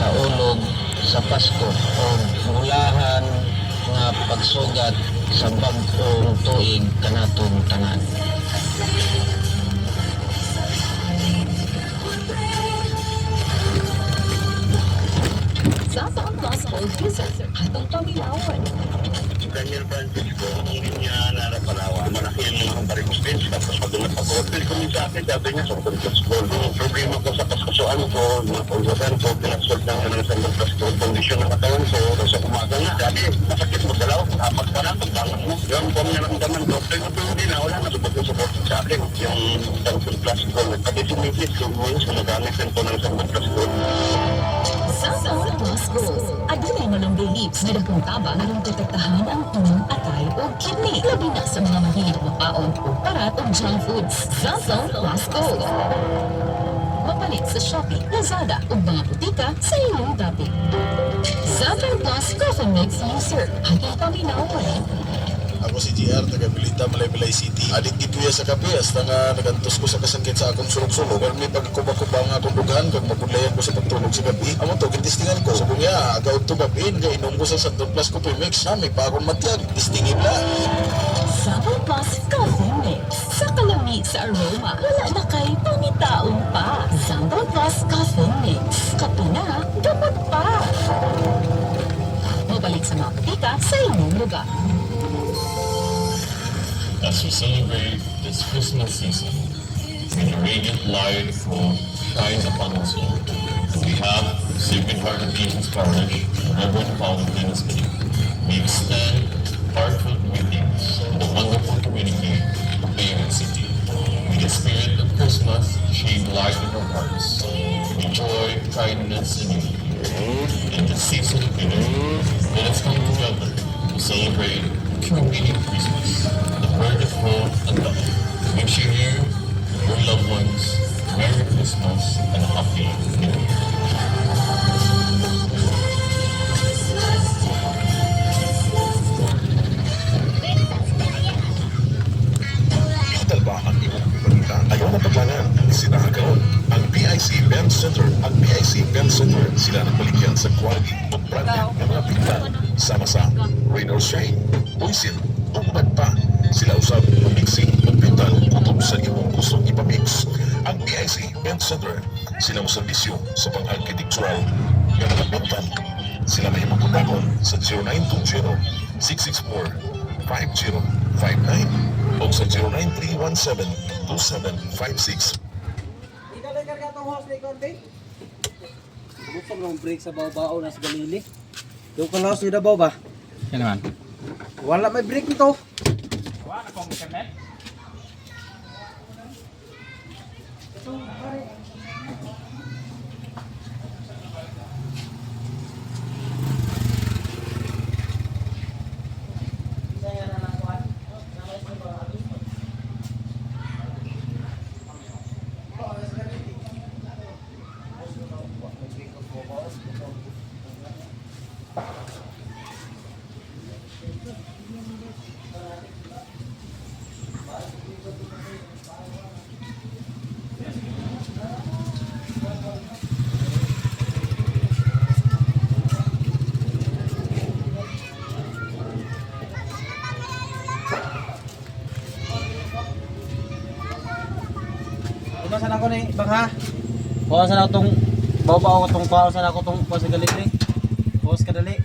sa ulog sa Pasko o mulahan nga pagsugat sa bag-ong tuig kanatong tanan. Sa ang Gospel User, atong pamilawan. Daniel Francisco, ang linya na Palawan, malaki yung mga parikos tapos pag nagpag-hotel ko sa akin, sabi niya sa Francisco, yung problema ko sa kaskasuan ko, mga pagkakan ko, pinagsolve ng sa Francisco, kondisyon ng katawan ko, sa umaga nga, sabi, masakit mo dalaw, apat ka lang, pagbangon mo. Yung po niya nakamdaman, doktor ko hindi na, wala na support sa akin, yung San Francisco, pati si Mrs. kung sa nagamit ko ng San Francisco. Sa ang Gospel, adunay malunggay lips na dagkong taba nga nang protektahan ang inyong atay o kidney. Labi na sa mga mahilig mapaon o parat o junk foods. Sa ang Gospel. Mapalit sa Shopee, Lazada o mga butika sa inyong dapit. Southern Plus Coffee Mix User, ating paminawan. Ako si GR, taga Bilita, Malaybalay City. Adik gituya sa kape, hasta nga nagantos ko sa kasangkit sa akong sulog-sulog. Pero may pagkuba-kuba nga akong dugan, kag mapudlayan ko sa pagtulog sa gabi. Amo to, kitistingan ko. Sabi niya, agaw to gabin, kaya inom ko sa Santon Plus Coffee Mix. May pa akong matiyag, tistingin na. Southern Plus Coffee Mix. Sa kalami sa aroma, wala na kay pangitaon pa. Southern Plus Coffee Mix. Kape na, dapat pa. Mabalik sa mga butika sa inyong lugar. As we celebrate this Christmas season, may the radiant light of hope shines upon us all. On behalf of Sacred Heart of Jesus Parish, Reverend Father Dennis Benny, we extend heartfelt greetings to the wonderful community of Bayonne City. May the spirit of Christmas shade light in our hearts. May joy, kindness, and unity. In this season of unity, let us come together to celebrate true meaning of Christmas, the birth of hope and love. Wishing you, your loved ones, Merry Christmas and a Happy New Year. Hotel ba ang iyong balita? Ayaw na paglangan, isinahan karon. Ang BIC Event Center, ang BIC Event Center, sila nagbaligyan sa quality o branding ng mga pinta. Sama sa Rain or Shine, Poison, o uban pa. Sila usab mixing o pintal kutob sa imong gustong ipamix. Ang BIC Event Center, sila mo serbisyo sa pang-architectural ng mga pintan. Sila may mapunakon sa 0920-664-5059 o sa 09317-2756. Ikaw ka itong house ni Conte? Gusto mong break sa baw-baw na sa Galili? Yung kang house ni Dabaw ba? Yan naman. Wala may break nito. Wala na kong internet. Kumasan ako ni Bang ha? Kumasan ako itong baw-baw ko itong kumasan ako itong sa Galili. Kumas ka dali.